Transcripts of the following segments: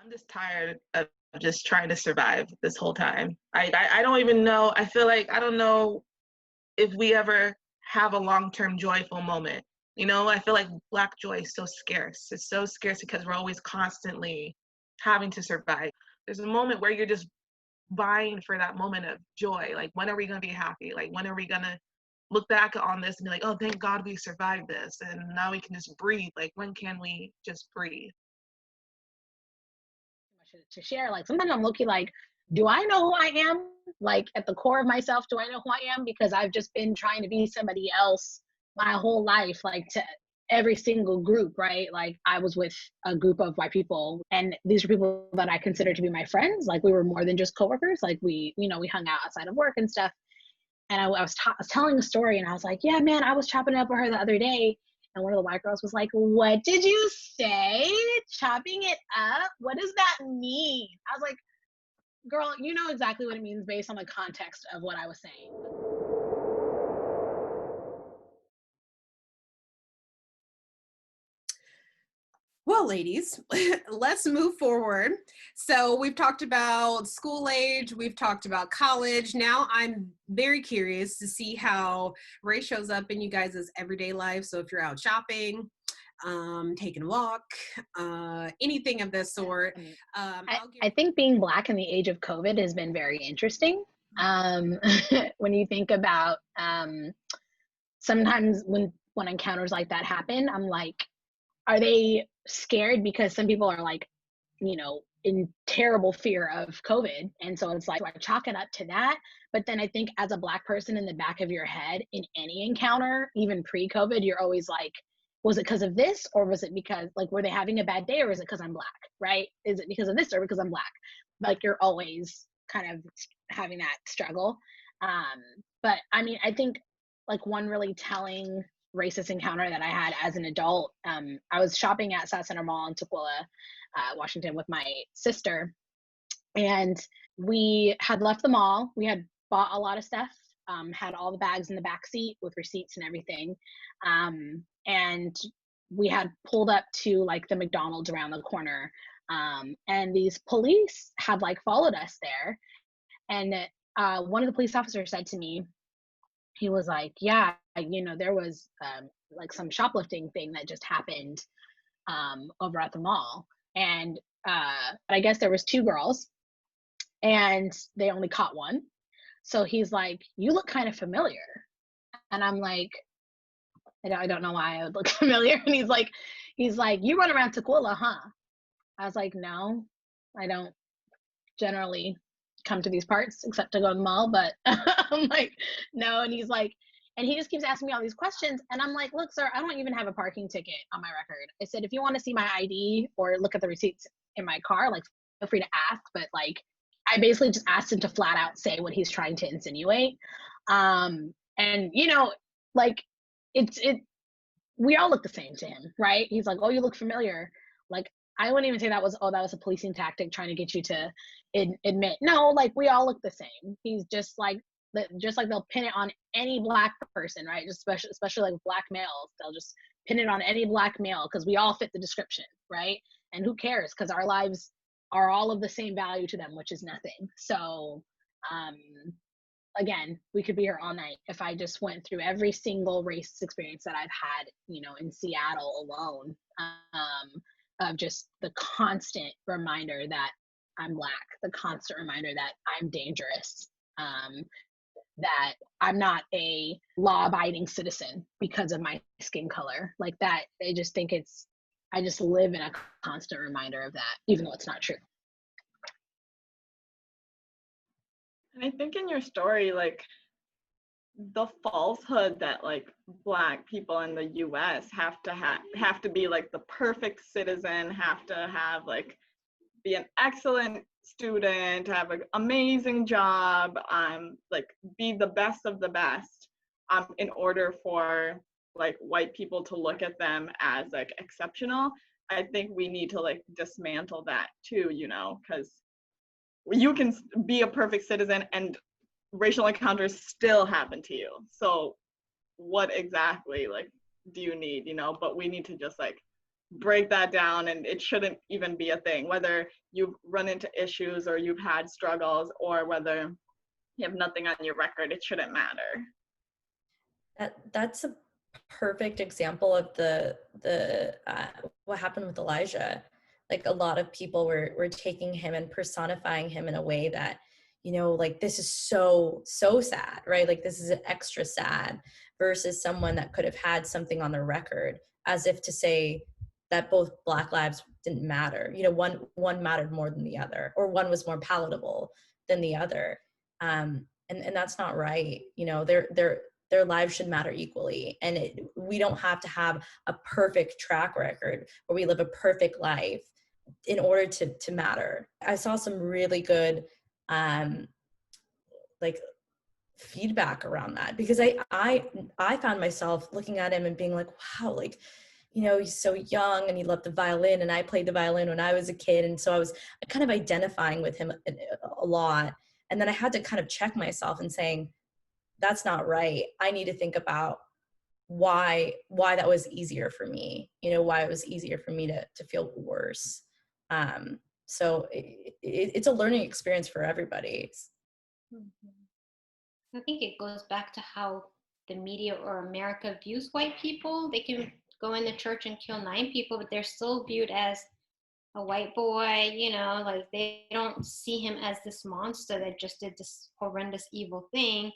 I'm just tired of just trying to survive this whole time. I don't even know. I feel like I don't know if we ever have a long-term joyful moment. You know, I feel like Black joy is so scarce. It's so scarce because we're always constantly having to survive. There's a moment where you're just vying for that moment of joy. Like, when are we going to be happy? Like, when are we going to look back on this and be like, oh, thank God we survived this. And now we can just breathe. Like, when can we just breathe? To share, like sometimes I'm looking like, do I know who I am? Like at the core of myself, do I know who I am? Because I've just been trying to be somebody else my whole life, like to every single group, right? Like I was with a group of white people, and these were people that I consider to be my friends. Like we were more than just coworkers. Like we hung out outside of work and stuff. And I was telling a story, and I was like, yeah, man, I was chopping it up with her the other day. And one of the white girls was like, what did you say? Chopping it up? What does that mean? I was like, girl, you know exactly what it means based on the context of what I was saying. Well, ladies, let's move forward. So we've talked about school age, we've talked about college. Now I'm very curious to see how race shows up in you guys' everyday life. So if you're out shopping, taking a walk, anything of this sort. I think being Black in the age of COVID has been very interesting. When you think about sometimes when encounters like that happen, I'm like, are they scared because some people are like, in terrible fear of COVID. And so it's like, I chalk it up to that. But then I think as a Black person, in the back of your head, in any encounter, even pre-COVID, you're always like, was it because of this? Or was it because, like, were they having a bad day? Or is it because I'm Black, right? Is it because of this or because I'm Black? Like, you're always kind of having that struggle. But I mean, I think like one really telling racist encounter that I had as an adult, I was shopping at South Center Mall in Tukwila, Washington with my sister. And we had left the mall. We had bought a lot of stuff, had all the bags in the back seat with receipts and everything. And we had pulled up to like the McDonald's around the corner. And these police had like followed us there. And one of the police officers said to me, he was like, yeah, there was like some shoplifting thing that just happened over at the mall. And I guess there was 2 girls and they only caught one. So he's like, you look kind of familiar. And I'm like, I don't know why I would look familiar. And he's like, you run around Tukwila, huh? I was like, no, I don't generally come to these parts except to go to the mall. But I'm like, no. And he's like, and he just keeps asking me all these questions. And I'm like, look, sir, I don't even have a parking ticket on my record. I said, if you want to see my ID or look at the receipts in my car, like, feel free to ask. But like, I basically just asked him to flat out say what he's trying to insinuate. And like we all look the same to him, right? He's like, oh, you look familiar. Like, I wouldn't even say that was a policing tactic trying to get you to admit. No, like, we all look the same. He's just like they'll pin it on any Black person, right? Just especially like Black males. They'll just pin it on any Black male because we all fit the description, right? And who cares? Because our lives are all of the same value to them, which is nothing. So, again, we could be here all night if I just went through every single race experience that I've had, in Seattle alone, of just the constant reminder that I'm Black, the constant reminder that I'm dangerous, that I'm not a law-abiding citizen because of my skin color. Like that, I just think I just live in a constant reminder of that, even though it's not true. And I think in your story, like, the falsehood that like Black people in the US have to be like the perfect citizen, have to have like be an excellent student, have an amazing job, like be the best of the best, in order for like white people to look at them as like exceptional. I think we need to like dismantle that too, because you can be a perfect citizen and racial encounters still happen to you. So what exactly like do you need, but we need to just like break that down, and it shouldn't even be a thing, whether you've run into issues or you've had struggles or whether you have nothing on your record. It shouldn't matter. That's a perfect example of the what happened with Elijah. Like, a lot of people were taking him and personifying him in a way that, you know, like, this is so sad, right? Like, this is extra sad, versus someone that could have had something on their record, as if to say that both Black lives didn't matter. You know, one mattered more than the other, or one was more palatable than the other. And that's not right. You know, their lives should matter equally. And we don't have to have a perfect track record where we live a perfect life in order to matter. I saw some really good like feedback around that, because I found myself looking at him and being like, wow, like, you know, he's so young and he loved the violin, and I played the violin when I was a kid. And so I was kind of identifying with him a lot. And then I had to kind of check myself and saying, that's not right. I need to think about why that was easier for me, you know, why it was easier for me to feel worse. So it's a learning experience for everybody. I think it goes back to how the media or America views white people. They can go in the church and kill 9 people, but they're still viewed as a white boy, you know, like they don't see him as this monster that just did this horrendous evil thing.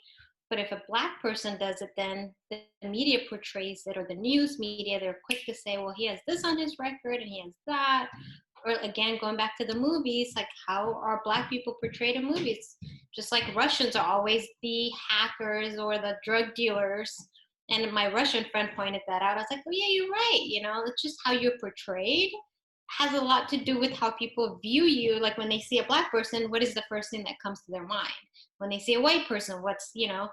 But if a Black person does it, then the media portrays it, or the news media, they're quick to say, well, he has this on his record and he has that. Or again, going back to the movies, like, how are Black people portrayed in movies? Just like Russians are always the hackers or the drug dealers. And my Russian friend pointed that out. I was like, oh yeah, you're right. You know, it's just how you're portrayed has a lot to do with how people view you. Like, when they see a Black person, what is the first thing that comes to their mind? When they see a white person, what's, you know,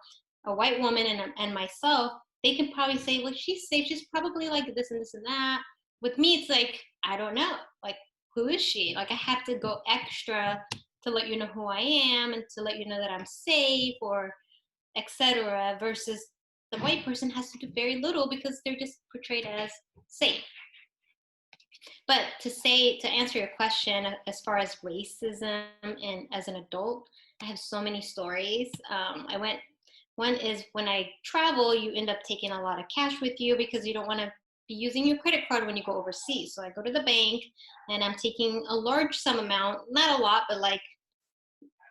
a white woman and myself, they can probably say, well, she's safe. She's probably like this and this and that. With me, it's like, I don't know. Like, who is she? Like, I have to go extra to let you know who I am and to let you know that I'm safe, or etc. Versus the white person has to do very little because they're just portrayed as safe. But to answer your question, as far as racism and as an adult, I have so many stories. One is, when I travel, you end up taking a lot of cash with you because you don't want to be using your credit card when you go overseas. So I go to the bank and I'm taking a large sum amount, not a lot, but like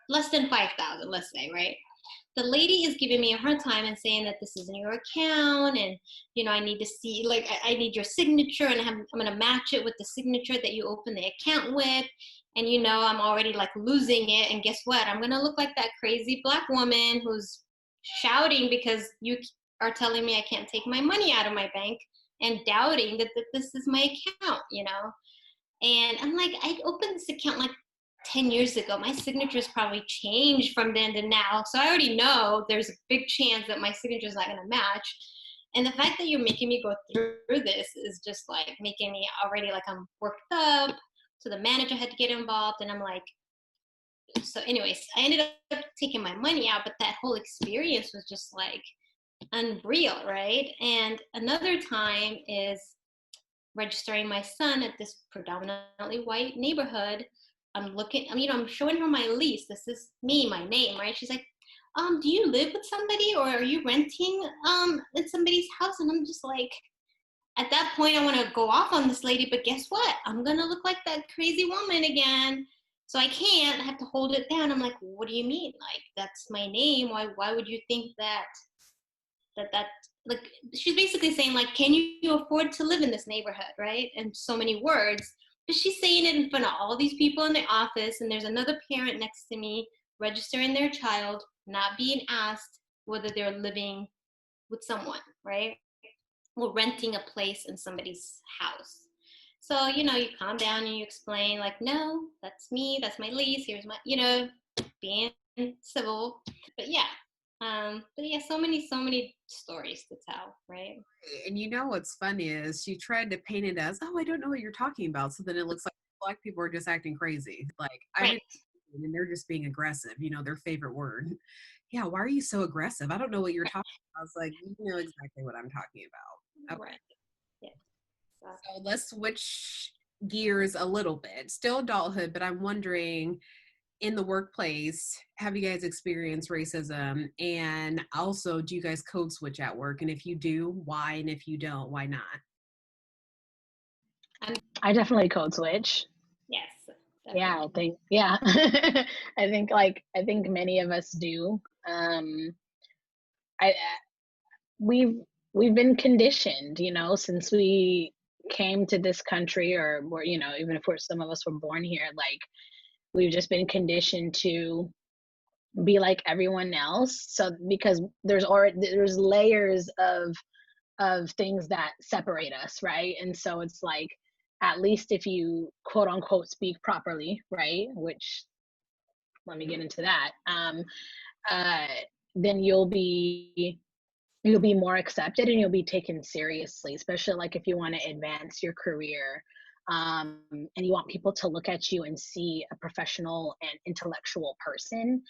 less than 5,000, let's say, right? The lady is giving me a hard time and saying that this isn't your account, and, you know, I need to see, like, I need your signature, and I'm going to match it with the signature that you open the account with. And, you know, I'm already like losing it. And guess what? I'm going to look like that crazy Black woman who's shouting because you are telling me I can't take my money out of my bank, and doubting that this is my account, you know? And I'm like, I opened this account like 10 years ago. My signature's probably changed from then to now. So I already know there's a big chance that my signature's not gonna match. And the fact that you're making me go through this is just like making me already like I'm worked up. So the manager had to get involved, and I'm like, so anyways, I ended up taking my money out, but that whole experience was just like unreal, right? And another time is registering my son at this predominantly white neighborhood. I'm looking, you know, I'm showing her my lease. This is me, my name, right? She's like, do you live with somebody, or are you renting in somebody's house? And I'm just like, at that point, I want to go off on this lady, but guess what? I'm going to look like that crazy woman again. So I can't. I have to hold it down. I'm like, what do you mean? Like, that's my name. Why would you think that like, she's basically saying, like, can you afford to live in this neighborhood, right? And so many words. But she's saying it in front of all these people in the office, and there's another parent next to me registering their child, not being asked whether they're living with someone, right? Or renting a place in somebody's house. So, you know, you calm down and you explain, like, no, that's me, that's my lease, here's my, you know, being civil. But yeah, so many stories to tell, right? And you know what's funny is she tried to paint it as, oh, I don't know what you're talking about. So then it looks like Black people are just acting crazy. Like, Right. And they're just being aggressive, you know, their favorite word. Yeah, why are you so aggressive? I don't know what you're talking about. I was like, you know exactly what I'm talking about. Okay. Right. Yeah. So let's switch gears a little bit. Still adulthood, but I'm wondering, in the workplace, have you guys experienced racism? And also, do you guys code switch at work? And if you do, why? And if you don't, why not? I definitely code switch. Yes. Yeah, Definitely. I think many of us do. I we've been conditioned, you know, since we came to this country, or we're, you know, even if we're some of us were born here, like we've just been conditioned to be like everyone else. So because there's layers of things that separate us, right? And so it's like, at least if you quote unquote speak properly, right? Which, let me get into that. Uh, then you'll be more accepted and you'll be taken seriously, especially like if you want to advance your career, and you want people to look at you and see a professional and intellectual person.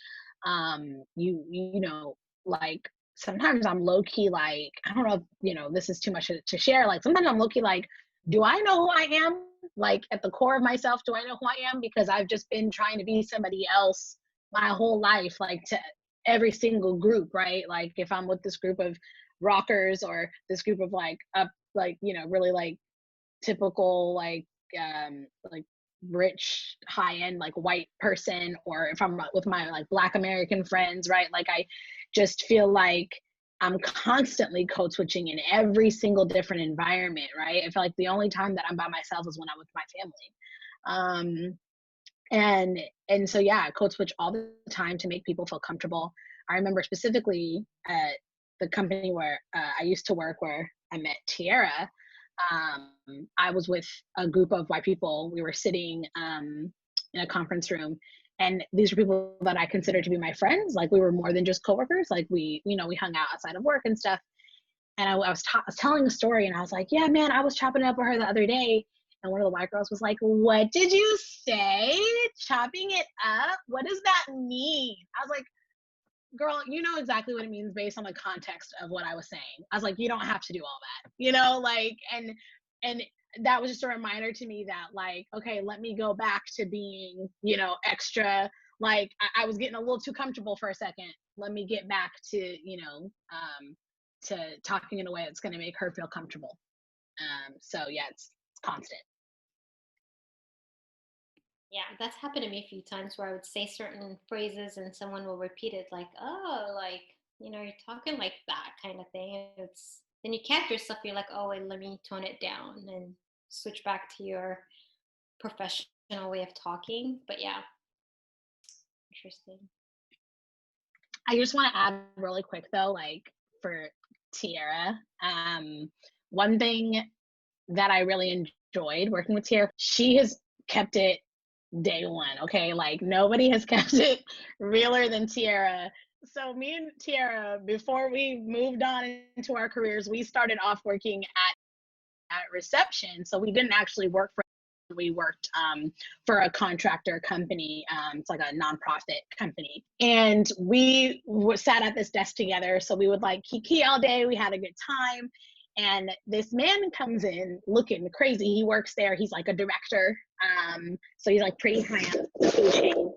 You know, like sometimes I'm low key like, I don't know if, you know, this is too much to share. Like sometimes I'm low key like, do I know who I am? Like at the core of myself, do I know who I am? Because I've just been trying to be somebody else my whole life, like to every single group, right? Like if I'm with this group of rockers or this group of like up, like, you know, really like typical like rich high end like white person, or if I'm with my like Black American friends, right? Like I just feel like I'm constantly code switching in every single different environment, right? I feel like the only time that I'm by myself is when I'm with my family. And so yeah, I code switch all the time to make people feel comfortable. I remember specifically at the company where I used to work, where I met Tiara. I was with a group of white people. We were sitting in a conference room, and these were people that I considered to be my friends. Like we were more than just coworkers. Like we, you know, we hung out outside of work and stuff. And I was telling a story, and I was like, yeah, man, I was chopping it up with her the other day. And one of the white girls was like, what did you say? Chopping it up? What does that mean? I was like, girl, you know exactly what it means based on the context of what I was saying. I was like, you don't have to do all that, you know, like, and that was just a reminder to me that like, okay, let me go back to being, you know, extra, like I was getting a little too comfortable for a second. Let me get back to, you know, to talking in a way that's going to make her feel comfortable. So yeah, it's constant. Yeah, that's happened to me a few times where I would say certain phrases and someone will repeat it like, oh, like, you know, you're talking like that kind of thing. And it's then you catch yourself, you're like, oh wait, let me tone it down and switch back to your professional way of talking. But yeah, interesting. I just want to add really quick though, like for Tiara, one thing that I really enjoyed working with Tiara, she has kept it day one. Okay, like nobody has kept it realer than Tiara. So me and Tiara, before we moved on into our careers, we started off working at reception. So we didn't actually work for, we worked for a contractor company. It's like a nonprofit company. And we sat at this desk together. So we would like kiki all day. We had a good time. And this man comes in looking crazy. He works there. He's like a director. So he's like pretty high up the food chain.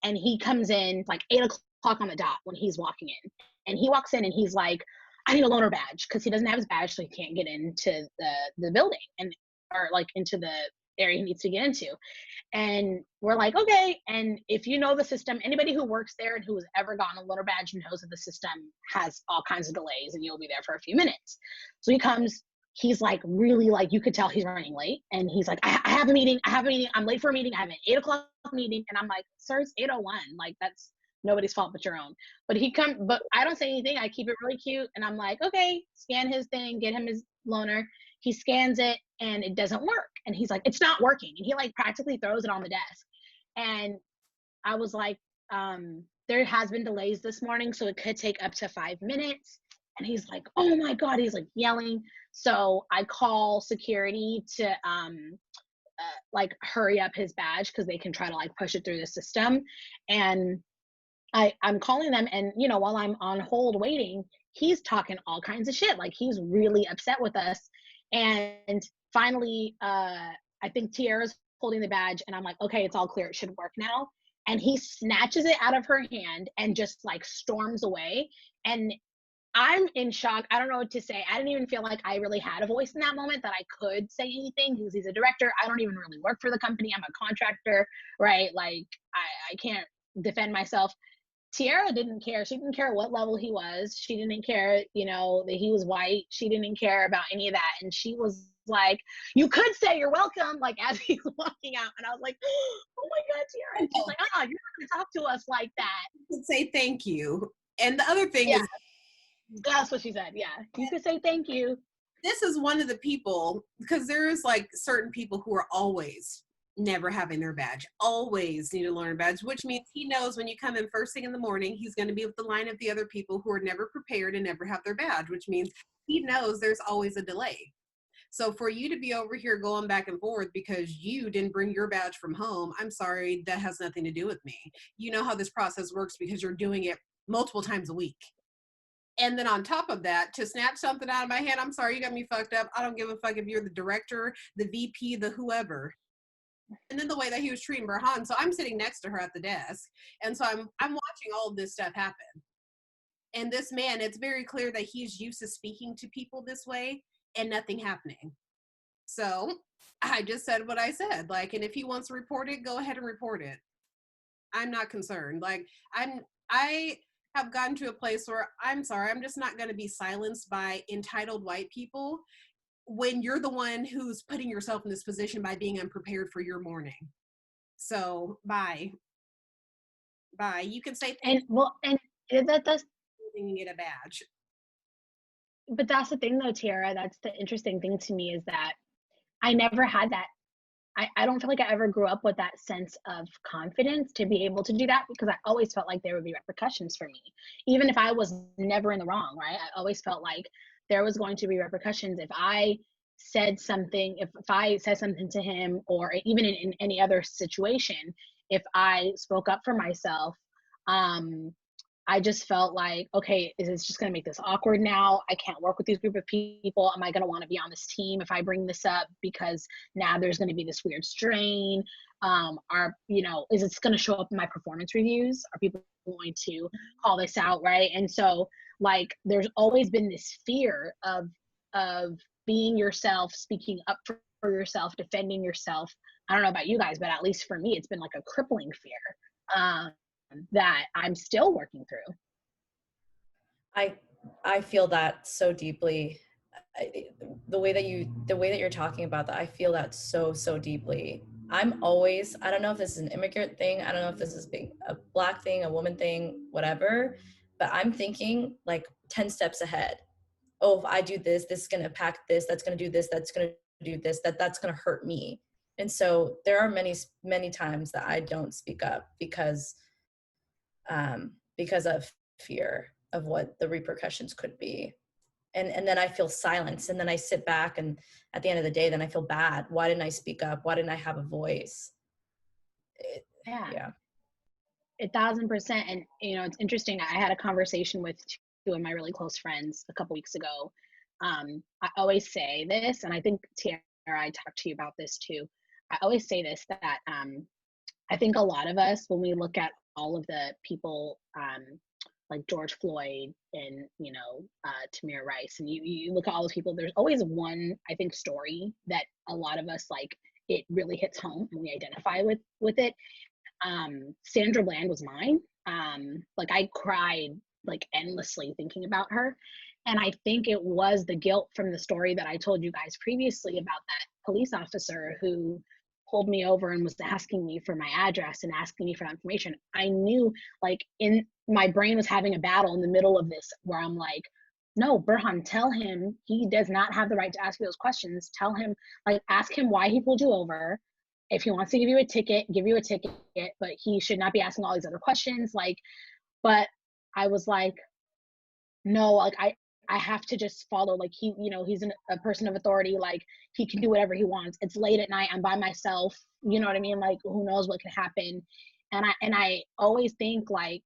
And he comes in like 8 o'clock on the dot when he's walking in. And he walks in and he's like, I need a loaner badge, because he doesn't have his badge, so he can't get into the building, and or like into the area he needs to get into. And we're like, okay. And if you know the system, anybody who works there and who has ever gotten a loaner badge knows that the system has all kinds of delays and you'll be there for a few minutes. So he comes, he's like really like, you could tell he's running late. And he's like, I have a meeting. I'm late for a meeting. I have an 8 o'clock meeting. And I'm like, sir, it's 8:01. Like that's nobody's fault but your own. But but I don't say anything. I keep it really cute. And I'm like, okay, scan his thing, get him his loaner. He scans it and it doesn't work. And he's like, it's not working. And he like practically throws it on the desk. And I was like, there has been delays this morning, so it could take up to 5 minutes. And he's like, oh my God, he's like yelling. So I call security to like hurry up his badge, because they can try to like push it through the system. And I'm calling them, and you know, while I'm on hold waiting, he's talking all kinds of shit. Like he's really upset with us. And finally, I think Tiara's holding the badge, and I'm like, okay, it's all clear. It should work now. And he snatches it out of her hand and just like storms away. And I'm in shock. I don't know what to say. I didn't even feel like I really had a voice in that moment, that I could say anything, because he's a director. I don't even really work for the company. I'm a contractor, right? Like, I can't defend myself. Tiara didn't care. She didn't care what level he was. She didn't care, you know, that he was white. She didn't care about any of that. And she was like, you could say you're welcome, like, as he's walking out. And I was like, oh my God, Tiara. And she's like, oh, you're not gonna talk to us like that. You could say thank you. And the other thing Yeah. is, That's what she said. Yeah. You could say thank you. this is one of the people, because there is like certain people who are always never having their badge, always need to learn a badge, which means he knows when you come in first thing in the morning, he's going to be with the line of the other people who are never prepared and never have their badge, which means he knows there's always a delay. So for you to be over here going back and forth because you didn't bring your badge from home, I'm sorry, that has nothing to do with me. You know how this process works because you're doing it multiple times a week. And then on top of that, to snatch something out of my hand, I'm sorry, you got me fucked up. I don't give a fuck if you're the director, the VP, the whoever. And then the way that he was treating Berhan. So I'm sitting next to her at the desk. And so I'm watching all of this stuff happen. And this man, it's very clear that he's used to speaking to people this way and nothing happening. So I just said what I said. Like, and if he wants to report it, go ahead and report it. I'm not concerned. Like, I have gotten to a place where I'm sorry, I'm just not going to be silenced by entitled white people when you're the one who's putting yourself in this position by being unprepared for your morning. So bye. You can say And that's you get a badge. but that's the thing though, Tiara. That's the interesting thing to me, is that I never had that. I don't feel like I ever grew up with that sense of confidence to be able to do that, because I always felt like there would be repercussions for me, even if I was never in the wrong, right? I always felt like there was going to be repercussions if I said something, if I said something to him, or even in any other situation, if I spoke up for myself. I just felt like, okay, is this just going to make this awkward now? I can't work with these group of people. Am I going to want to be on this team if I bring this up? Because now there's going to be this weird strain. Is it going to show up in my performance reviews? Are people going to call this out, right? And so, like, there's always been this fear of being yourself, speaking up for yourself, defending yourself. I don't know about you guys, but at least for me, it's been like a crippling fear. That I'm still working through. I feel that so deeply. The way that you're talking about that, I feel that so deeply. I'm always, I don't know if this is an immigrant thing, I don't know if this is a Black thing, a woman thing, whatever, but I'm thinking like 10 steps ahead. Oh, if I do this, this is going to impact this, that's going to do this, that's going to do this, that's going to hurt me. And so there are many times that I don't speak up because of fear of what the repercussions could be. And then I feel silence, and then I sit back, and at the end of the day, then I feel bad. Why didn't I speak up? Why didn't I have a voice? Yeah. 1,000%. And, it's interesting. I had a conversation with two of my really close friends a couple weeks ago. I always say this, and I think Tiara, I talked to you about this too. I always say this, that I think a lot of us, when we look at all of the people like George Floyd and, Tamir Rice, and you look at all those people, there's always one, I think, story that a lot of us, like, it really hits home and we identify with it. Sandra Bland was mine. Like, I cried like endlessly thinking about her. And I think it was the guilt from the story that I told you guys previously about that police officer who pulled me over and was asking me for my address and asking me for that information. I knew, like, in my brain was having a battle in the middle of this, where I'm like, no, Berhan, tell him he does not have the right to ask you those questions. Tell him, like, ask him why he pulled you over. If he wants to give you a ticket, give you a ticket, but he should not be asking all these other questions. Like, but I was like, no, like, I have to just follow, like, he's a person of authority, like, he can do whatever he wants. It's late at night, I'm by myself, you know what I mean? Like, who knows what could happen? And I always think, like,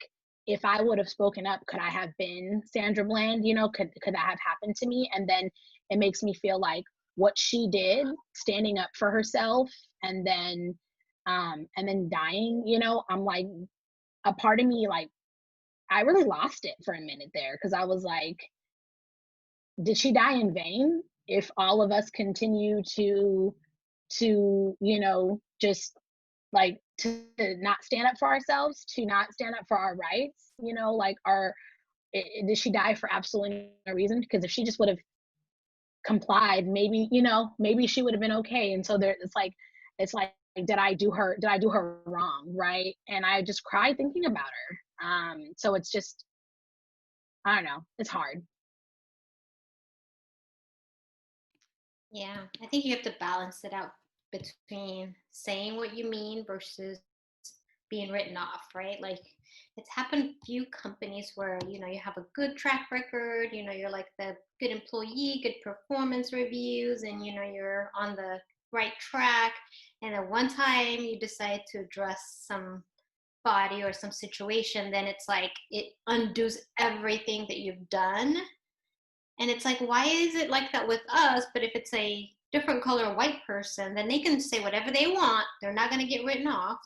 if I would have spoken up, could I have been Sandra Bland? Could that have happened to me? And then it makes me feel like, what she did, standing up for herself, and then dying, you know, I'm like, a part of me, like, I really lost it for a minute there, because I was like, did she die in vain if all of us continue to you know, just like to not stand up for ourselves, to not stand up for our rights, you know, like, did she die for absolutely no reason? Because if she just would have complied, maybe, you know, maybe she would have been okay. And so there, it's like, did I do her wrong, right? And I just cried thinking about her. So it's just, I don't know, it's hard. Yeah, I think you have to balance it out between saying what you mean versus being written off, right? Like, it's happened few companies where, you know, you have a good track record, you know, you're like the good employee, good performance reviews, and, you know, you're on the right track. And then one time you decide to address some body or some situation, then it's like it undoes everything that you've done. And it's like, why is it like that with us? But if it's a different color white person, then they can say whatever they want. They're not going to get written off.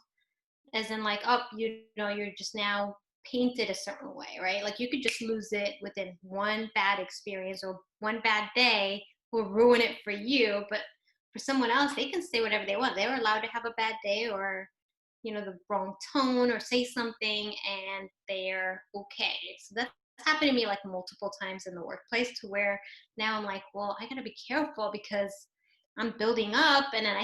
As in, like, oh, you know, you're just now painted a certain way, right? Like, you could just lose it within one bad experience, or one bad day will ruin it for you. But for someone else, they can say whatever they want. They're allowed to have a bad day, or, you know, the wrong tone, or say something, and they're okay. So that's happened to me like multiple times in the workplace, to where now I'm like, well, I gotta be careful, because I'm building up, and then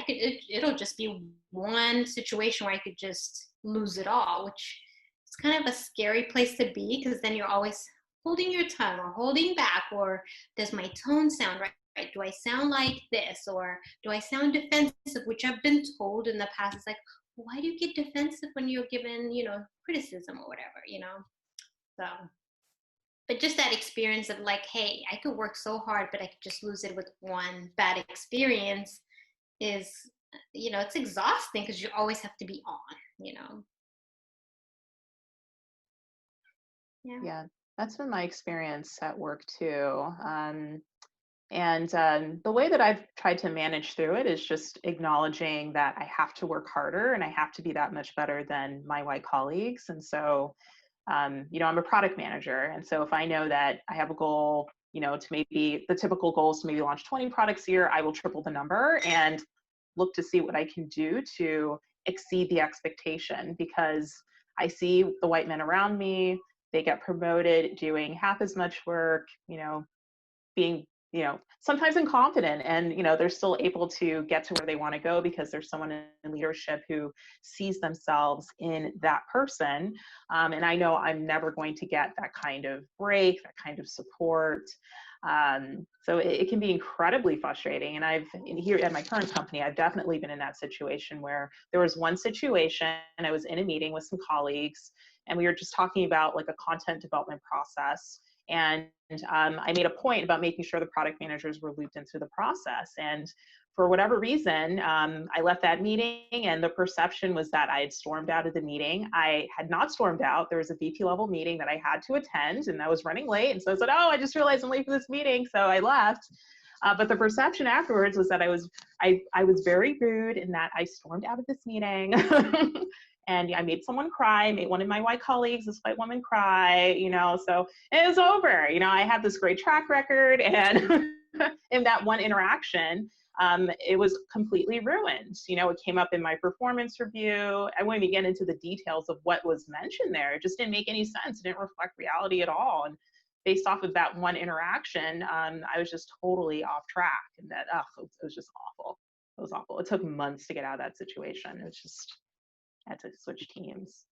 it'll just be one situation where I could just lose it all, which is kind of a scary place to be, because then you're always holding your tongue or holding back, or does my tone sound right? Do I sound like this, or do I sound defensive, which I've been told in the past. It's like, why do you get defensive when you're given, you know, criticism or whatever, you know? So, but just that experience of like, hey, I could work so hard, but I could just lose it with one bad experience is, you know, it's exhausting, because you always have to be on, you know? Yeah, that's been my experience at work too. The way that I've tried to manage through it is just acknowledging that I have to work harder and I have to be that much better than my white colleagues. And so, you know, I'm a product manager. And so if I know that I have a goal, you know, to maybe the typical goal is to maybe launch 20 products a year, I will triple the number and look to see what I can do to exceed the expectation, because I see the white men around me, they get promoted doing half as much work, you know, being, you know, sometimes incompetent, and, you know, they're still able to get to where they want to go because there's someone in leadership who sees themselves in that person. And I know I'm never going to get that kind of break, that kind of support. So it can be incredibly frustrating. And here at my current company, I've definitely been in that situation where there was one situation, and I was in a meeting with some colleagues, and we were just talking about like a content development process. And I made a point about making sure the product managers were looped into the process. And for whatever reason, I left that meeting, and the perception was that I had stormed out of the meeting. I had not stormed out. There was a VP level meeting that I had to attend, and I was running late. And so I said, oh, I just realized I'm late for this meeting. So I left. But the perception afterwards was that I was very rude, in that I stormed out of this meeting. And I made someone cry, made one of my white colleagues, this white woman, cry, you know, so it was over. You know, I had this great track record, and in that one interaction, it was completely ruined. You know, it came up in my performance review. I won't even get into the details of what was mentioned there. It just didn't make any sense. It didn't reflect reality at all. And based off of that one interaction, I was just totally off track, and that, it was just awful. It was awful. It took months to get out of that situation. It was just, I had to switch teams,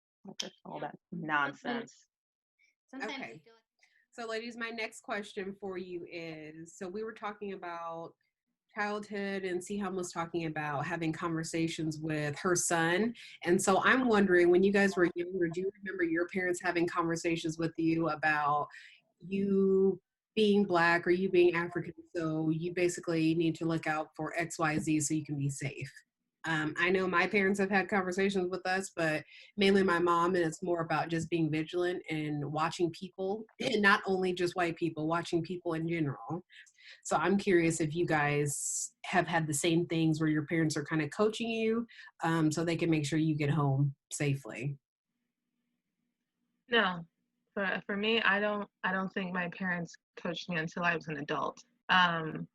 all that nonsense. Sometimes Okay. I feel like, So ladies, my next question for you is, so we were talking about childhood, and Siham was talking about having conversations with her son. And so I'm wondering, when you guys were younger, do you remember your parents having conversations with you about you being Black or you being African, so you basically need to look out for XYZ so you can be safe? I know my parents have had conversations with us, but mainly my mom, and it's more about just being vigilant and watching people, and not only just white people, watching people in general. So I'm curious if you guys have had the same things where your parents are kind of coaching you so they can make sure you get home safely. No, for me, I don't think my parents coached me until I was an adult. And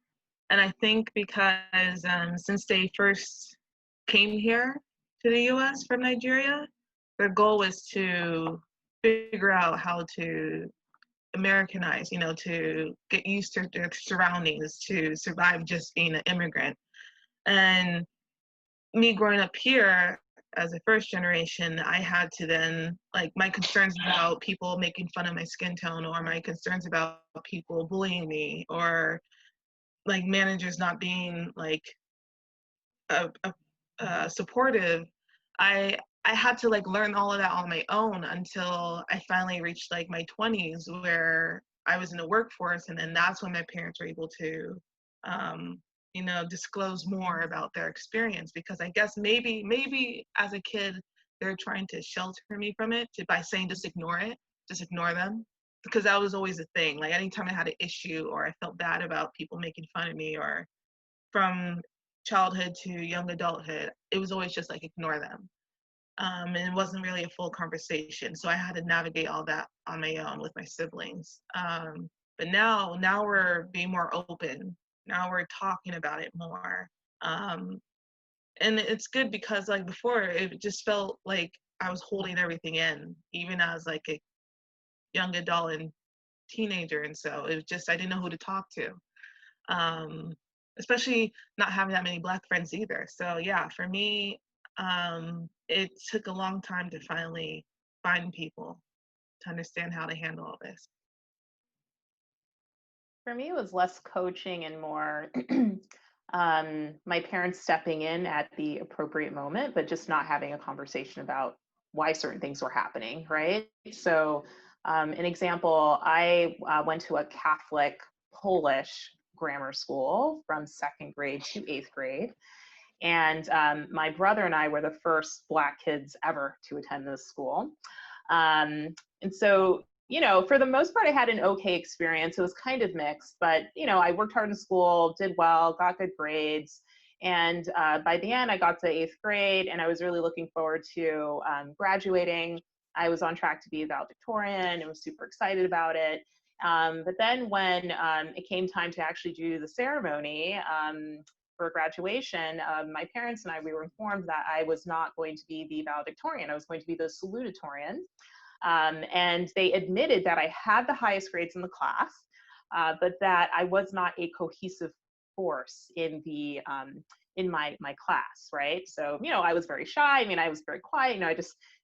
I think because since they first came here to the U.S. from Nigeria, their goal was to figure out how to Americanize, to get used to their surroundings, to survive just being an immigrant. And me growing up here as a first generation, I had to then, like, my concerns about people making fun of my skin tone, or my concerns about people bullying me, or like managers not being like supportive. I had to like learn all of that on my own until I finally reached like my 20s, where I was in the workforce, and then that's when my parents were able to disclose more about their experience, because I guess maybe as a kid they're trying to shelter me from it by saying just ignore it, just ignore them, because that was always a thing. Like anytime I had an issue or I felt bad about people making fun of me, or from childhood to young adulthood, it was always just like ignore them. And it wasn't really a full conversation. So I had to navigate all that on my own with my siblings. But now we're being more open. Now we're talking about it more. And it's good because like before, it just felt like I was holding everything in, even as like a young adult and teenager. And so it was just, I didn't know who to talk to. Especially not having that many Black friends either. So yeah, for me, it took a long time to finally find people to understand how to handle all this. For me, it was less coaching and more my parents stepping in at the appropriate moment, but just not having a conversation about why certain things were happening, right? So, an example, I went to a Catholic Polish grammar school from second grade to eighth grade. And my brother and I were the first Black kids ever to attend this school. And so, for the most part, I had an okay experience. It was kind of mixed, but, I worked hard in school, did well, got good grades. And by the end, I got to eighth grade, and I was really looking forward to graduating. I was on track to be a valedictorian and was super excited about it. But then when it came time to actually do the ceremony for graduation, my parents and I, we were informed that I was not going to be the valedictorian. I was going to be the salutatorian. And they admitted that I had the highest grades in the class, but that I was not a cohesive force in my class, right? So, I was very shy. I mean, I was very quiet. I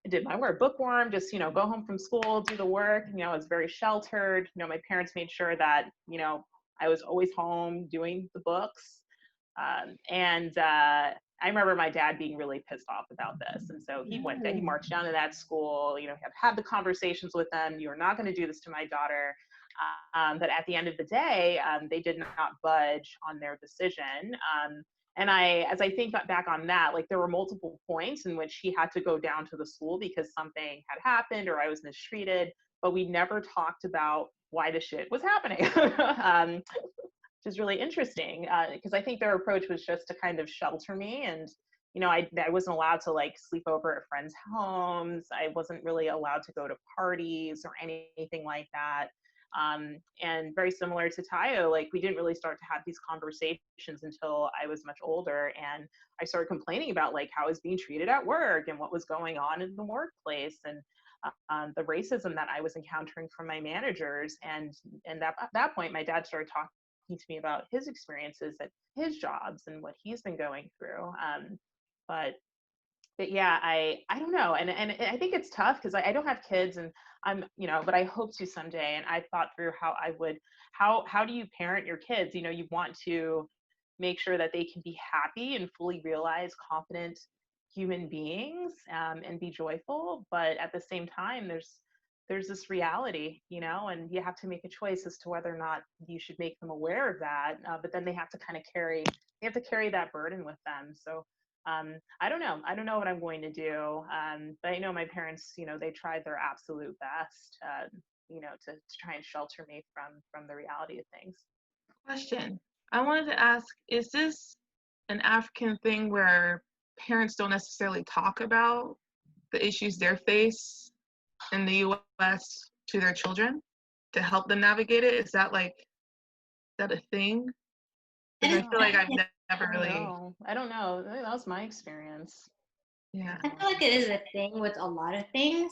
did my work, bookworm, just, go home from school, do the work. I was very sheltered. My parents made sure that, I was always home doing the books. And I remember my dad being really pissed off about this. And so he marched down to that school, had the conversations with them. You are not going to do this to my daughter. But at the end of the day, they did not budge on their decision. And as I think back on that, like there were multiple points in which he had to go down to the school because something had happened or I was mistreated, but we never talked about why the shit was happening. Which is really interesting because I think their approach was just to kind of shelter me. And, I wasn't allowed to like sleep over at friends' homes. I wasn't really allowed to go to parties or anything like that. And very similar to Tayo, like we didn't really start to have these conversations until I was much older. And I started complaining about like how I was being treated at work and what was going on in the workplace and the racism that I was encountering from my managers. And at that point, my dad started talking to me about his experiences at his jobs and what he's been going through. But yeah, I don't know. And I think it's tough because I don't have kids and I'm, but I hope to someday. And I thought through how do you parent your kids? You want to make sure that they can be happy and fully realize confident human beings and be joyful. But at the same time, there's this reality, and you have to make a choice as to whether or not you should make them aware of that. But then they have to carry that burden with them. So I don't know. I don't know what I'm going to do. But I know my parents, they tried their absolute best, to try and shelter me from the reality of things. Question. I wanted to ask, is this an African thing where parents don't necessarily talk about the issues they face in the US to their children to help them navigate it? Is that a thing? Because I feel like I've never really. I don't know. That was my experience. Yeah. I feel like it is a thing with a lot of things.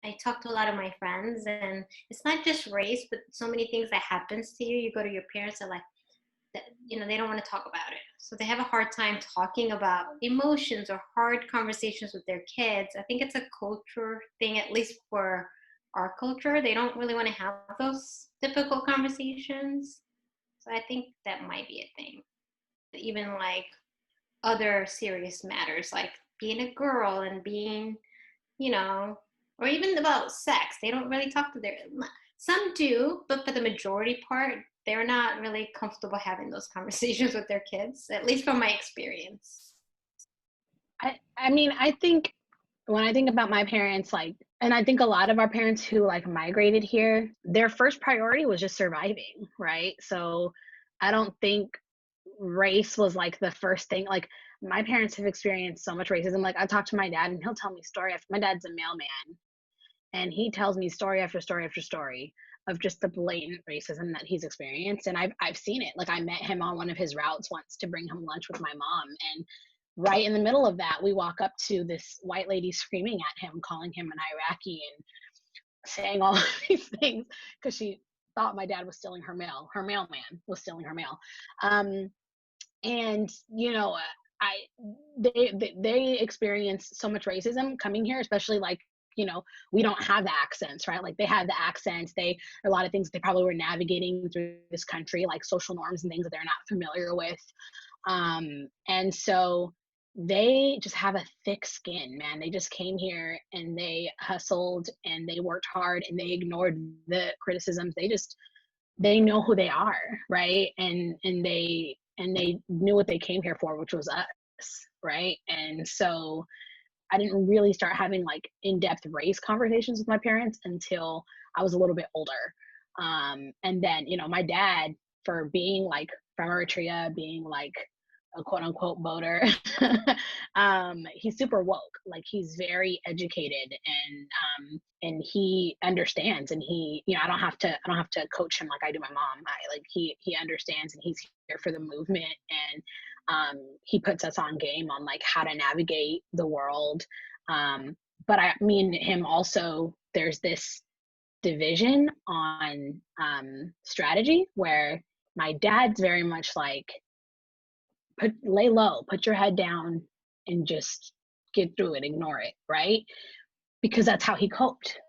I talk to a lot of my friends, and it's not just race, but so many things that happens to you. You go to your parents and they don't want to talk about it. So they have a hard time talking about emotions or hard conversations with their kids. I think it's a culture thing, at least for our culture. They don't really want to have those difficult conversations. So I think that might be a thing. Even like other serious matters, like being a girl and being, or even about sex. They don't really talk to some do, but for the majority part, they're not really comfortable having those conversations with their kids, at least from my experience. I mean, I think when I think about my parents, and I think a lot of our parents who migrated here, their first priority was just surviving, right? So I don't think race was the first thing. My parents have experienced so much racism. I talk to my dad and he'll tell me story after, my dad's a mailman, and he tells me story after story after story of just the blatant racism that he's experienced. And I've seen it. I met him on one of his routes once to bring him lunch with my mom, and right in the middle of that, we walk up to this white lady screaming at him, calling him an Iraqi and saying all of these things because she thought my dad was stealing her mail. Her mailman was stealing her mail. And they experience so much racism coming here, especially we don't have the accents, right? They have the accents. A lot of things they probably were navigating through this country, social norms and things that they're not familiar with. And so they just have a thick skin, man. They just came here and they hustled and they worked hard and they ignored the criticisms. They know who they are, right? And they knew what they came here for, which was us, right? And so I didn't really start having in-depth race conversations with my parents until I was a little bit older. And then, my dad, for being from Eritrea, being a quote unquote voter, he's super woke. He's very educated, and he understands, and he, I don't have to coach him like I do my mom. He understands, and he's here for the movement, and he puts us on game on how to navigate the world. But I mean, him also, there's this division on strategy where my dad's very much lay low, put your head down and just get through it, ignore it, right? Because that's how he coped.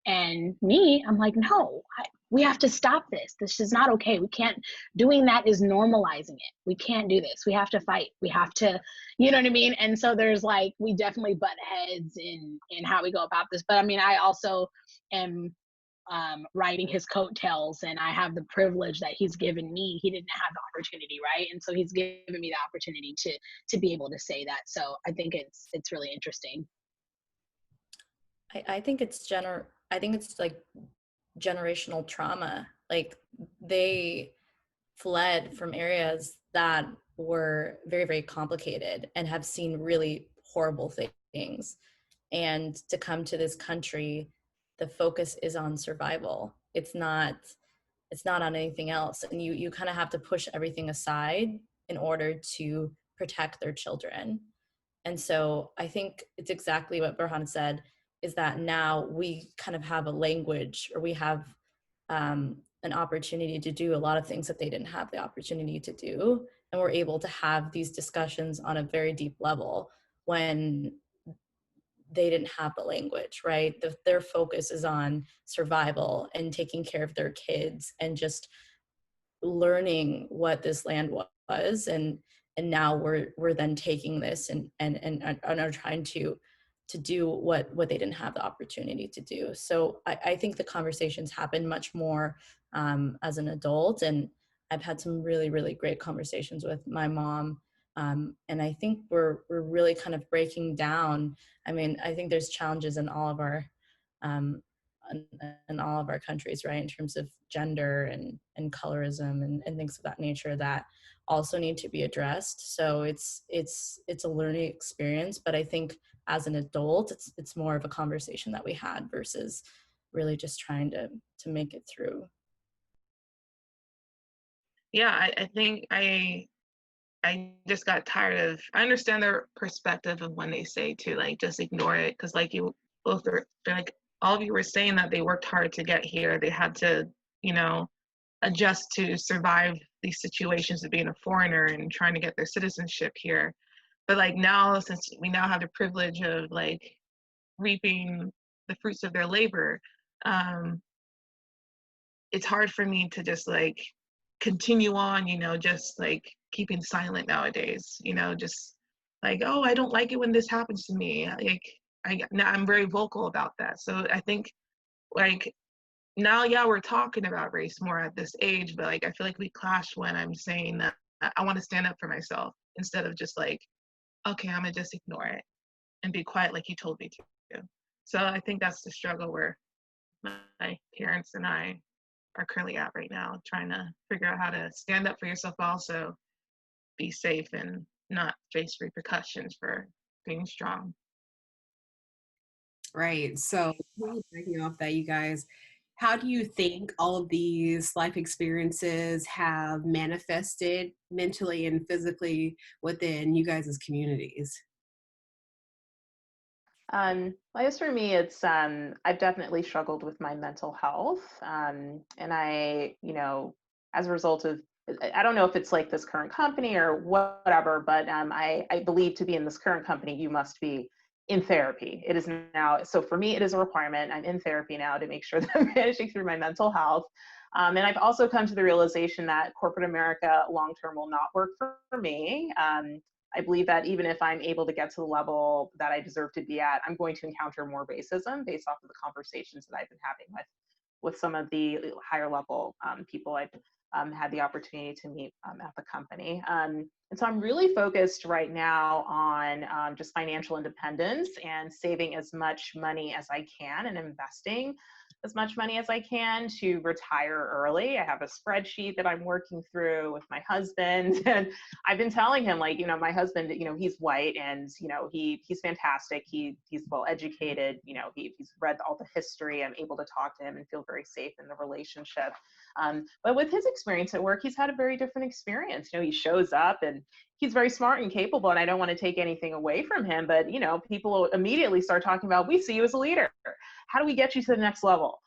And me, I'm no, we have to stop this. This is not okay. We can't, doing that is normalizing it. We can't do this. We have to fight. We have to, you know what I mean? And so there's we definitely butt heads in how we go about this. But I mean, I also am riding his coattails, and I have the privilege that he's given me. He didn't have the opportunity, right? And so he's given me the opportunity to be able to say that. So I think it's really interesting. I think it's generational trauma. They fled from areas that were very, very complicated and have seen really horrible things. And to come to this country, the focus is on survival. It's not on anything else. And you kind of have to push everything aside in order to protect their children. And so I think it's exactly what Berhan said, is that now we kind of have a language, or we have an opportunity to do a lot of things that they didn't have the opportunity to do. And we're able to have these discussions on a very deep level when they didn't have the language, right? Their focus is on survival and taking care of their kids and just learning what this land was. And now we're then taking this and are trying to do what they didn't have the opportunity to do. So I think the conversations happen much more as an adult. And I've had some really, really great conversations with my mom. And I think we're really kind of breaking down. I mean, I think there's challenges in all of our in all of our countries, right, in terms of gender and colorism and things of that nature that also need to be addressed. So it's a learning experience, but I think as an adult, it's more of a conversation that we had versus really just trying to make it through. Yeah, I think I just got tired of, I understand their perspective of when they say to like just ignore it, because like you both are like, all of you were saying that they worked hard to get here. They had to, you know, adjust to survive these situations of being a foreigner and trying to get their citizenship here. But like now, since we now have the privilege of like reaping the fruits of their labor, it's hard for me to just like continue on, you know, just like keeping silent nowadays, you know, just like, oh, I don't like it when this happens to me. Like I'm very vocal about that. So I think like now, yeah, we're talking about race more at this age, but like I feel like we clash when I'm saying that I want to stand up for myself instead of just like, okay, I'm gonna just ignore it and be quiet like you told me to. So I think that's the struggle where my parents and I are currently at right now, trying to figure out how to stand up for yourself, but also be safe and not face repercussions for being strong. Right. So breaking off that, you guys, how do you think all of these life experiences have manifested mentally and physically within you guys' communities? I guess for me, it's I've definitely struggled with my mental health, and I, you know, as a result of, I don't know if it's like this current company or whatever, but I believe to be in this current company, you must be in therapy. It is now, so for me, it is a requirement. I'm in therapy now to make sure that I'm managing through my mental health. And I've also come to the realization that corporate America long term will not work for me. I believe that even if I'm able to get to the level that I deserve to be at, I'm going to encounter more racism based off of the conversations that I've been having with some of the higher level people I've had the opportunity to meet at the company. And so I'm really focused right now on just financial independence and saving as much money as I can and investing as much money as I can to retire early. I have a spreadsheet that I'm working through with my husband, and I've been telling him, like, you know, my husband, you know, he's white and, you know, he's fantastic. He's well educated, you know, he's read all the history. I'm able to talk to him and feel very safe in the relationship. But with his experience at work, he's had a very different experience. You know, he shows up and he's very smart and capable, and I don't want to take anything away from him, but, you know, people immediately start talking about, we see you as a leader. How do we get you to the next level,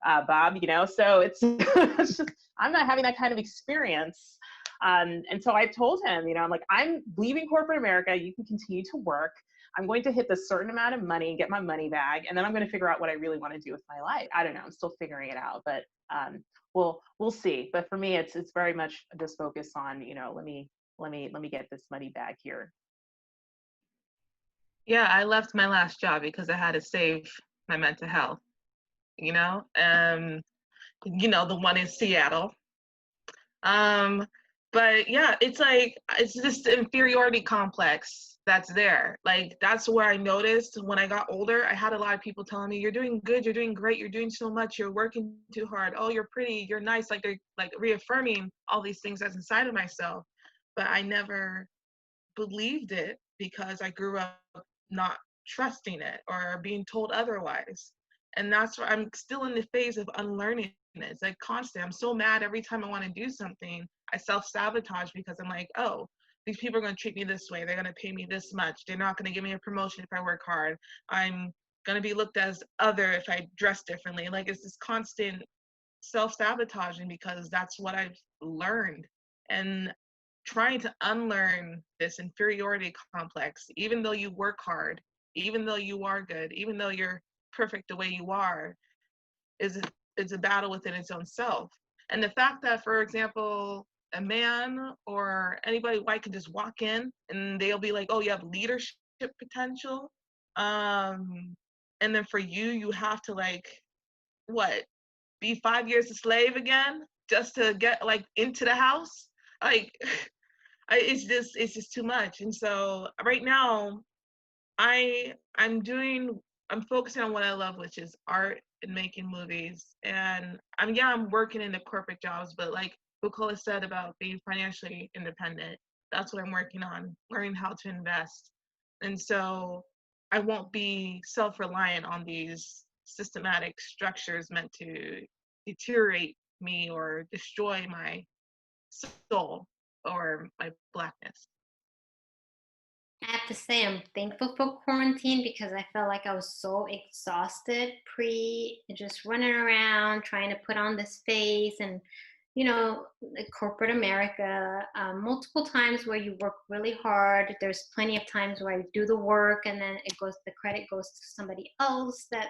Bob? You know, so it's, it's just, I'm not having that kind of experience. And so I told him, you know, I'm like, I'm leaving corporate America. You can continue to work. I'm going to hit this certain amount of money and get my money back, and then I'm going to figure out what I really want to do with my life. I don't know. I'm still figuring it out, but we'll see. But for me, it's very much just focus on, you know, let me get this money back here. Yeah, I left my last job because I had to save my mental health, you know, the one in Seattle. But yeah, it's like, it's just the inferiority complex that's there. Like, that's where I noticed when I got older, I had a lot of people telling me, you're doing good, you're doing great, you're doing so much, you're working too hard, oh, you're pretty, you're nice, like they're like reaffirming all these things that's inside of myself. But I never believed it because I grew up not trusting it or being told otherwise. And that's why I'm still in the phase of unlearning it. It's like constant. I'm so mad every time I want to do something. I self-sabotage because I'm like, oh, these people are going to treat me this way. They're going to pay me this much. They're not going to give me a promotion if I work hard. I'm going to be looked as other if I dress differently. Like, it's this constant self-sabotaging because that's what I've learned. And trying to unlearn this inferiority complex, even though you work hard, even though you are good, even though you're perfect the way you are, is a battle within its own self. And the fact that, for example, a man or anybody white can just walk in and they'll be like, oh, you have leadership potential. And then for you have to, like, what, be 5 years a slave again just to get like into the house? Like, it's just too much. And so right now I'm focusing on what I love, which is art in making movies. And I'm working in the corporate jobs, but like Bukola said about being financially independent, that's what I'm working on, learning how to invest. And so I won't be self-reliant on these systematic structures meant to deteriorate me or destroy my soul or my Blackness. I have to say, I'm thankful for quarantine because I felt like I was so exhausted just running around trying to put on this face and, like corporate America, multiple times where you work really hard. There's plenty of times where I do the work and then the credit goes to somebody else that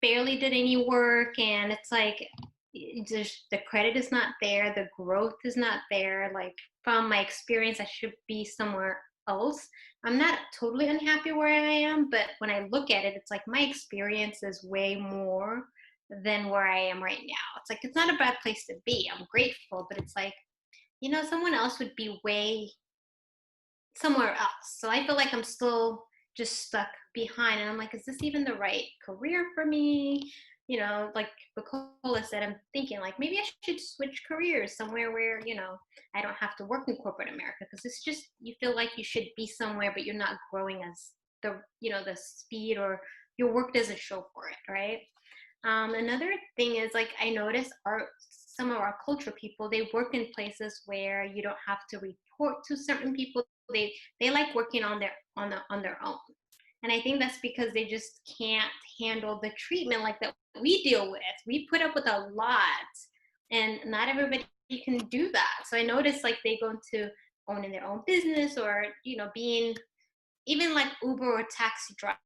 barely did any work. And it's like, the credit is not there, the growth is not there. Like from my experience, I should be somewhere else. I'm not totally unhappy where I am, but when I look at it, it's like my experience is way more than where I am right now. It's like it's not a bad place to be. I'm grateful, but it's like, someone else would be way somewhere else. So I feel like I'm still just stuck behind. And I'm like, is this even the right career for me? Like Bukola said, I'm thinking like maybe I should switch careers somewhere where, I don't have to work in corporate America, because it's just, you feel like you should be somewhere, but you're not growing as the speed, or your work doesn't show for it, right? Another thing is, like, I noticed some of our cultural people, they work in places where you don't have to report to certain people. They like working on their own. And I think that's because they just can't handle the treatment like that we deal with. We put up with a lot, and not everybody can do that. So I noticed like they go into owning their own business, or being even like Uber or taxi drivers.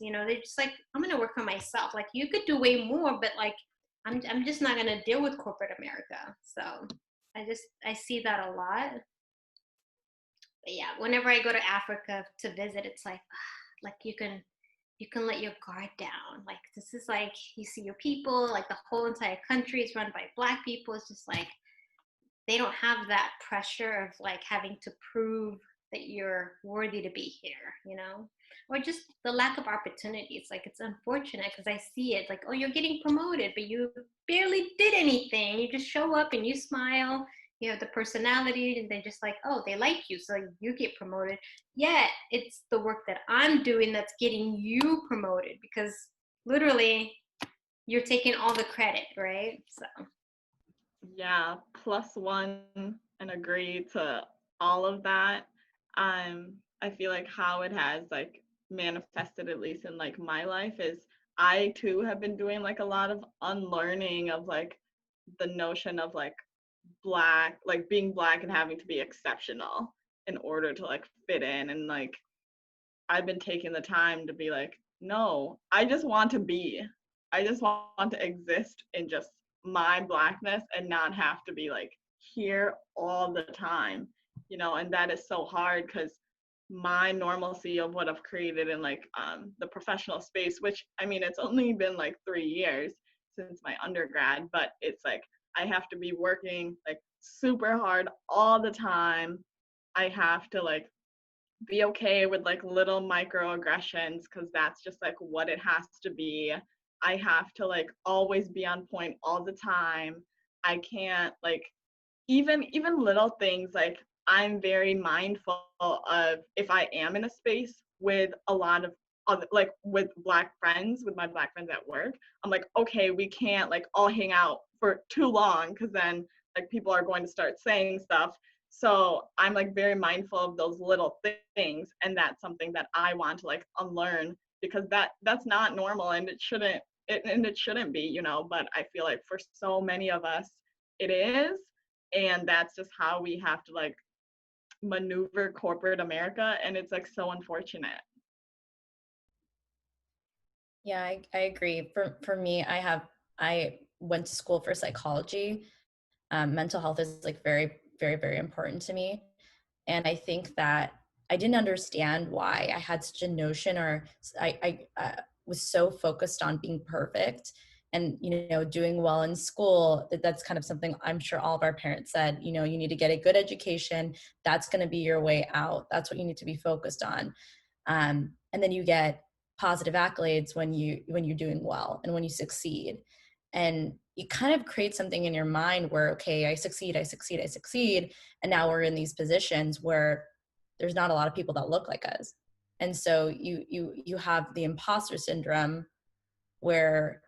They're just like, I'm gonna work for myself. Like, you could do way more, but like I'm just not gonna deal with corporate America. So I see that a lot. But yeah, whenever I go to Africa to visit, it's like you can let your guard down. Like, this is like, you see your people, like the whole entire country is run by Black people. It's just like they don't have that pressure of like having to prove that you're worthy to be here, or just the lack of opportunity. It's like, it's unfortunate because I see it like, oh, you're getting promoted, but you barely did anything. You just show up and you smile, you have the personality, and they just like, oh, they like you, so you get promoted. Yet it's the work that I'm doing that's getting you promoted, because literally you're taking all the credit, right? So Yeah, +1 and agree to all of that. I feel like how it has like manifested, at least in like my life, is I too have been doing like a lot of unlearning of like the notion of like Black, like being Black and having to be exceptional in order to like fit in. And like I've been taking the time to be like, no, I just want to be. I just want to exist in just my Blackness and not have to be like here all the time, and that is so hard because my normalcy of what I've created in like the professional space, which I mean, it's only been like 3 years since my undergrad, but it's like I have to be working like super hard all the time. I have to like be okay with like little microaggressions because that's just like what it has to be. I have to like always be on point all the time. I can't like even little things, like I'm very mindful of if I am in a space with a lot of other, like with Black friends, with my Black friends at work, I'm like, okay, we can't like all hang out for too long because then like people are going to start saying stuff. So I'm like very mindful of those little things, and that's something that I want to like unlearn, because that's not normal, and it shouldn't be, but I feel like for so many of us it is, and that's just how we have to like maneuver corporate America, and it's like so unfortunate. Yeah, I agree. For me, I went to school for psychology. Mental health is like very, very, very important to me. And I think that I didn't understand why I had such a notion, or I was so focused on being perfect and, doing well in school. That's kind of something I'm sure all of our parents said, you need to get a good education. That's going to be your way out. That's what you need to be focused on. And then you get positive accolades when you're doing well and when you succeed. And you kind of create something in your mind where, okay, I succeed. And now we're in these positions where there's not a lot of people that look like us. And so you have the imposter syndrome where,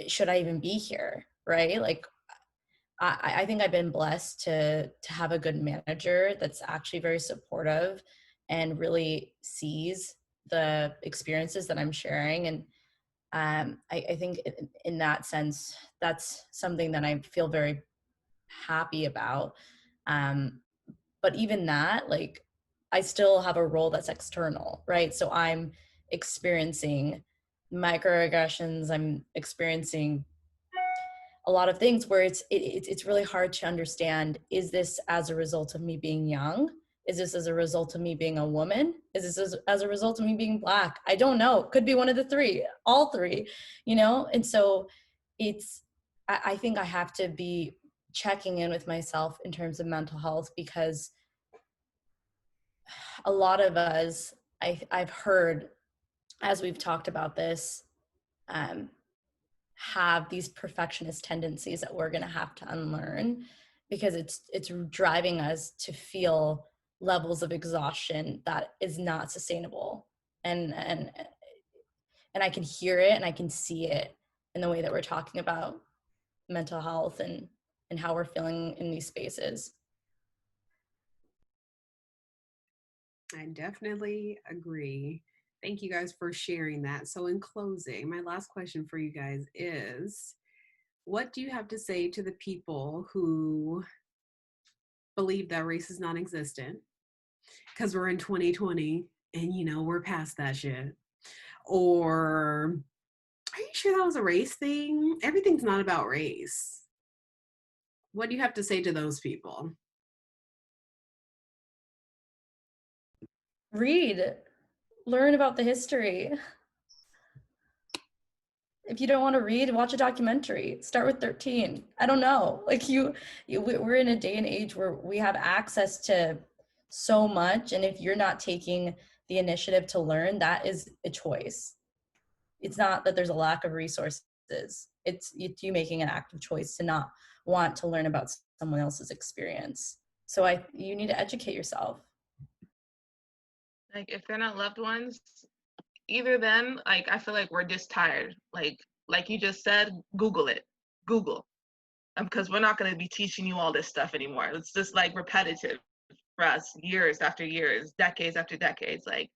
should I even be here? Right? Like, I think I've been blessed to have a good manager that's actually very supportive and really sees the experiences that I'm sharing. And I think in that sense, that's something that I feel very happy about. But even that, like, I still have a role that's external, right? So I'm experiencing microaggressions. I'm experiencing a lot of things where it's really hard to understand, is this as a result of me being young? Is this as a result of me being a woman? Is this as a result of me being Black? I don't know. Could be one of the three, all three, you know? And so I think I have to be checking in with myself in terms of mental health, because a lot of us, I've heard, as we've talked about this, have these perfectionist tendencies that we're going to have to unlearn, because it's driving us to feel levels of exhaustion that is not sustainable. And I can hear it and I can see it in the way that we're talking about mental health and how we're feeling in these spaces. I definitely agree. Thank you guys for sharing that. So in closing, my last question for you guys is, what do you have to say to the people who believe that race is non-existent? Because we're in 2020 and, you know, we're past that shit. Or, are you sure that was a race thing? Everything's not about race. What do you have to say to those people? Read, learn about the history. If you don't want to read, watch a documentary. Start with 13. I don't know. Like we're in a day and age where we have access to so much. And if you're not taking the initiative to learn, that is a choice. It's not that there's a lack of resources. It's you making an active choice to not want to learn about someone else's experience. So you need to educate yourself. Like, if they're not loved ones, either then, like, I feel like we're just tired. Like you just said, Google it. Google. Because we're not going to be teaching you all this stuff anymore. It's just like repetitive for us, years after years, decades after decades. Like,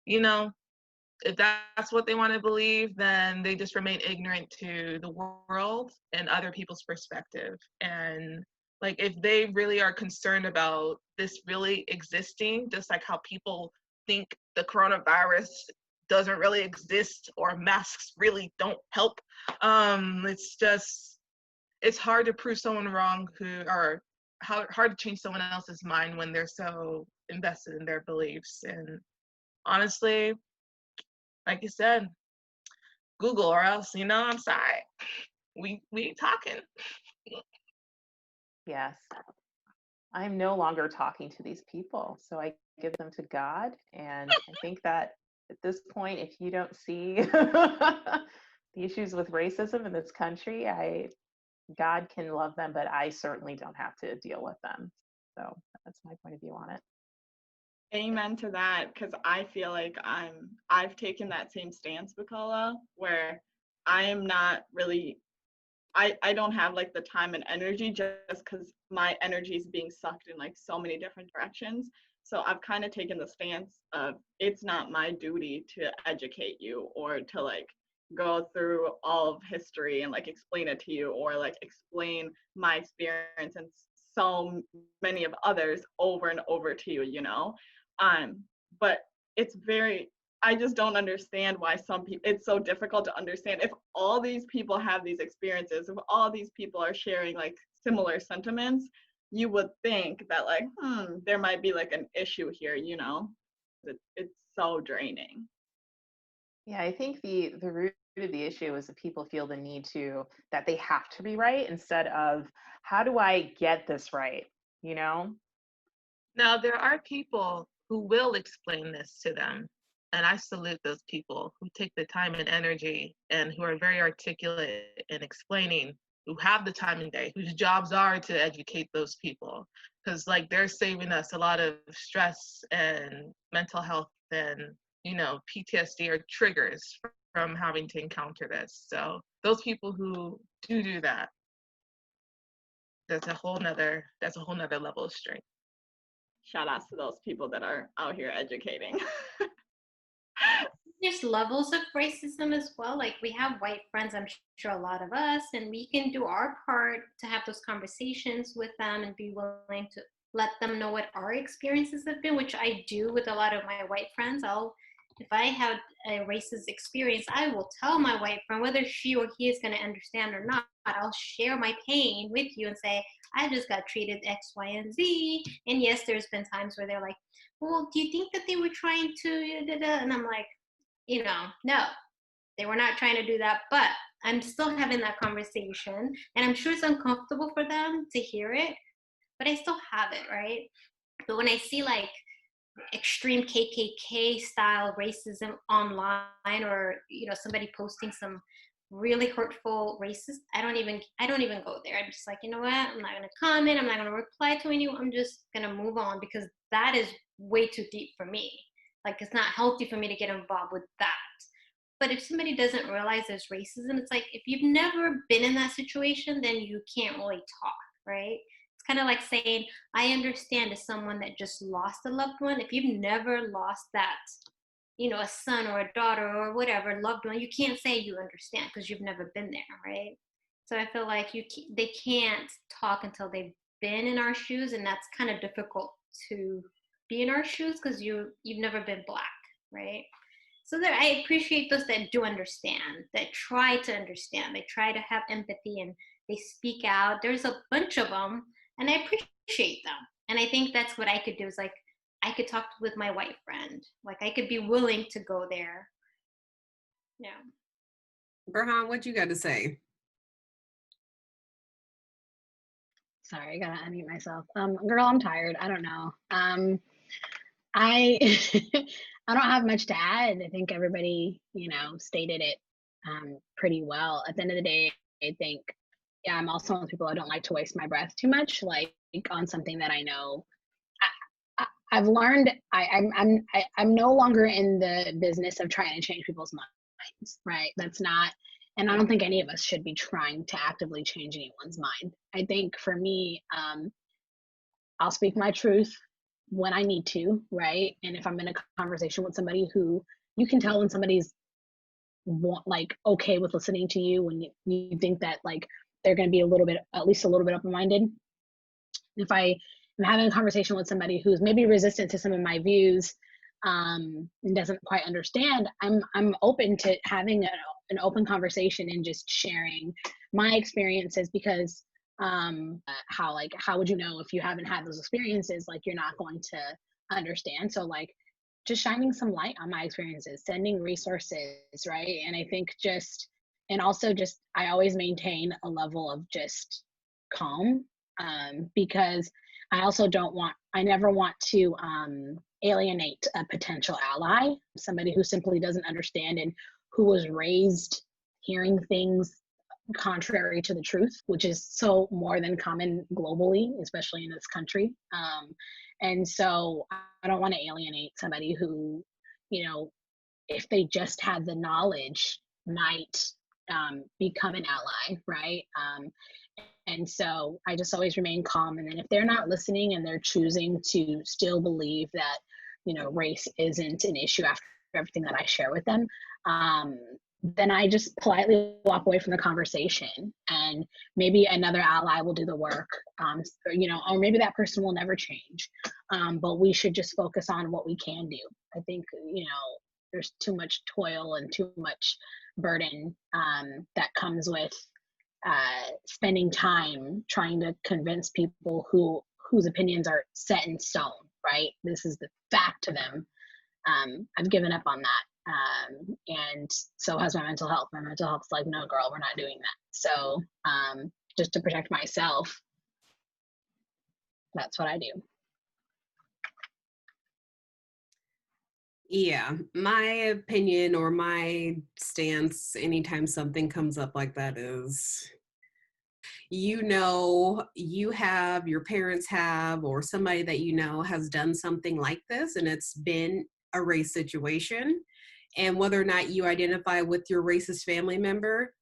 you know, if that's what they want to believe, then they just remain ignorant to the world and other people's perspective. And like, if they really are concerned about this really existing, just like how people think the coronavirus doesn't really exist or masks really don't help, it's hard to prove someone wrong or hard to change someone else's mind when they're so invested in their beliefs. And honestly, like you said, Google, or else, you know, I'm sorry, we ain't talking. Yes. I'm no longer talking to these people, so I give them to God. And I think that at this point, if you don't see the issues with racism in this country, God can love them, but I certainly don't have to deal with them. So that's my point of view on it. Amen to that, because I feel like I've taken that same stance, Bukola, where I am not really, I don't have like the time and energy, just because my energy is being sucked in like so many different directions. So I've kind of taken the stance of, it's not my duty to educate you or to like go through all of history and like explain it to you, or like explain my experience and so many of others over and over to you, you know. But I just don't understand why some people, it's so difficult to understand. If all these people have these experiences, if all these people are sharing like similar sentiments, you would think that like, there might be like an issue here, you know. It's so draining. Yeah, I think the root of the issue is that people feel the need that they have to be right, instead of, how do I get this right, you know? Now, there are people who will explain this to them. And I salute those people who take the time and energy and who are very articulate in explaining, who have the time and day, whose jobs are to educate those people. Because like they're saving us a lot of stress and mental health and, you know, PTSD or triggers from having to encounter this. So those people who do that, that's a whole nother level of strength. Shout outs to those people that are out here educating. There's levels of racism as well. Like we have white friends, I'm sure a lot of us, and we can do our part to have those conversations with them and be willing to let them know what our experiences have been, which I do with a lot of my white friends. If I have a racist experience, I will tell my white friend, whether she or he is going to understand or not, I'll share my pain with you and say, I just got treated X, Y, and Z. And yes, there's been times where they're like, well, do you think that they were trying to, da, da, da? And I'm like, you know, no, they were not trying to do that, but I'm still having that conversation. And I'm sure it's uncomfortable for them to hear it, but I still have it, right? But when I see like extreme KKK style racism online, or, you know, somebody posting some really hurtful racist, I don't even go there. I'm just like, you know what? I'm not going to comment. I'm not going to reply to anyone. I'm just going to move on, because that is way too deep for me. Like, it's not healthy for me to get involved with that. But if somebody doesn't realize there's racism, it's like, if you've never been in that situation, then you can't really talk, right? It's kind of like saying, I understand as someone that just lost a loved one. If you've never lost that, you know, a son or a daughter or whatever, loved one, you can't say you understand because you've never been there, right? So I feel like they can't talk until they've been in our shoes, and that's kind of difficult to be in our shoes because you've never been Black, right? So there, I appreciate those that do understand, that try to understand, they try to have empathy, and they speak out. There's a bunch of them, and I appreciate them. And I think that's what I could do, is like, I could talk with my white friend. Like, I could be willing to go there. Yeah. Berhan, what you got to say? Sorry, I gotta unmute myself. Girl, I'm tired. I don't know. I I don't have much to add. I think everybody, you know, stated it pretty well. At the end of the day, I think, yeah, I'm also one of the people, I don't like to waste my breath too much, like on something that I know. I've learned I'm no longer in the business of trying to change people's minds, right? That's not, and I don't think any of us should be trying to actively change anyone's mind. I think for me, I'll speak my truth when I need to, right? And if I'm in a conversation with somebody who, you can tell when somebody's like okay with listening to you, when you think that like they're going to be at least a little bit open-minded. If I'm having a conversation with somebody who's maybe resistant to some of my views and doesn't quite understand, I'm open to having an open conversation and just sharing my experiences, because how would you know if you haven't had those experiences? Like, you're not going to understand. So like, just shining some light on my experiences, sending resources, right? And I think and also I always maintain a level of just calm, because I never want to alienate a potential ally, somebody who simply doesn't understand and who was raised hearing things contrary to the truth, which is so more than common globally, especially in this country. And so I don't want to alienate somebody who, you know, if they just had the knowledge, might become an ally, right? And so I just always remain calm. And then if they're not listening and they're choosing to still believe that, you know, race isn't an issue after everything that I share with them, then I just politely walk away from the conversation, and maybe another ally will do the work, or, you know, or maybe that person will never change. But we should just focus on what we can do. I think, you know, there's too much toil and too much burden that comes with spending time trying to convince people whose opinions are set in stone, right? This is the fact to them. I've given up on that. And so has my mental health. My mental health's like, no, girl, we're not doing that. So just to protect myself, that's what I do. Yeah, my opinion or my stance anytime something comes up like that is, you know, you have, your parents have, or somebody that you know has done something like this, and it's been a race situation. And whether or not you identify with your racist family member,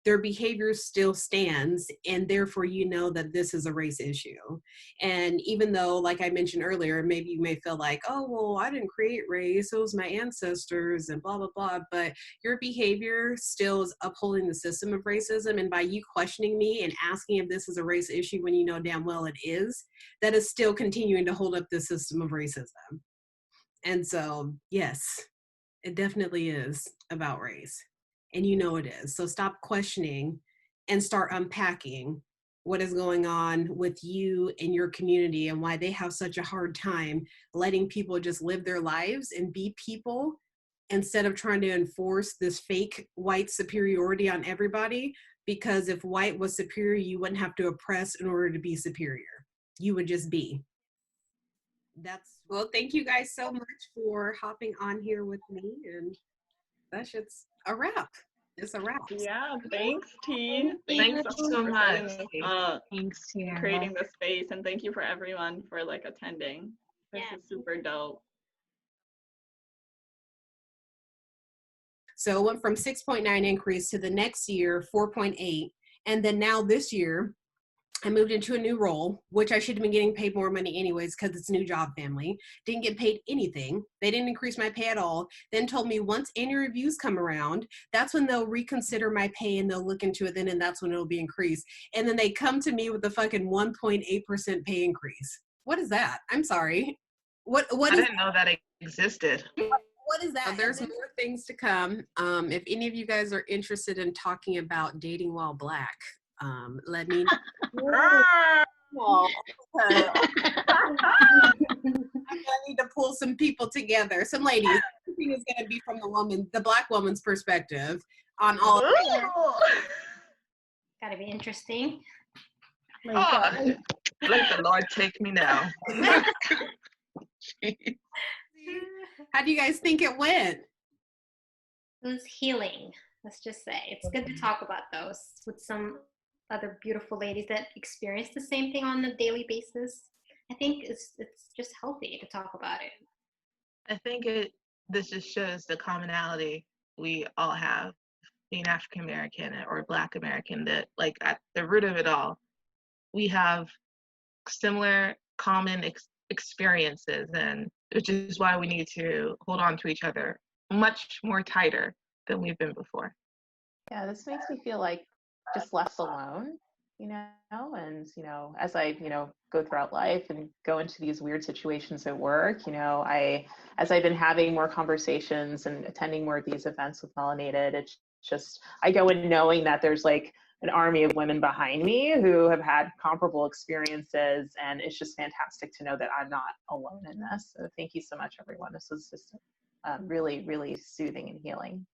their behavior still stands, and therefore you know that this is a race issue. And even though, like I mentioned earlier, maybe you may feel like, oh well, I didn't create race, it was my ancestors and blah blah blah, but your behavior still is upholding the system of racism. And by you questioning me and asking if this is a race issue when you know damn well it is, that is still continuing to hold up the system of racism. And so yes, it definitely is about race. And you know it is. So stop questioning and start unpacking what is going on with you and your community and why they have such a hard time letting people just live their lives and be people, instead of trying to enforce this fake white superiority on everybody. Because if white was superior, you wouldn't have to oppress in order to be superior. You would just be. That's, well, thank you guys so much for hopping on here with me, and that shit's a wrap. It's a wrap. Yeah, thanks, T. Thanks so for much. setting this up, Thanks, Tiara. creating the space, and thank you for everyone for like attending. This Yeah. is super dope. So it went from 6.9 increase to the next year, 4.8. And then now this year, I moved into a new role, which I should have been getting paid more money anyways because it's a new job family. Didn't get paid anything. They didn't increase my pay at all. Then told me once annual reviews come around, that's when they'll reconsider my pay and they'll look into it then, and that's when it'll be increased. And then they come to me with a fucking 1.8% pay increase. What is that? I'm sorry. What I is didn't know that it existed. what is that? There's more things to come. If any of you guys are interested in talking about dating while Black, let me know. I need to pull some people together, some ladies. Everything is going to be from the Black woman's perspective on all. Gotta be interesting. Oh, let the Lord take me now. How do you guys think it went? It was healing, let's just say. It's good to talk about those with some other beautiful ladies that experience the same thing on a daily basis. I think it's just healthy to talk about it. I think this just shows the commonality we all have, being African American or Black American, that like at the root of it all, we have similar common experiences, and which is why we need to hold on to each other much more tighter than we've been before. Yeah, this makes me feel like just less alone, and, as I, go throughout life and go into these weird situations at work, as I've been having more conversations and attending more of these events with Melanated, it's just, I go in knowing that there's like an army of women behind me who have had comparable experiences, and it's just fantastic to know that I'm not alone in this. So thank you so much, everyone. This was just really, really soothing and healing.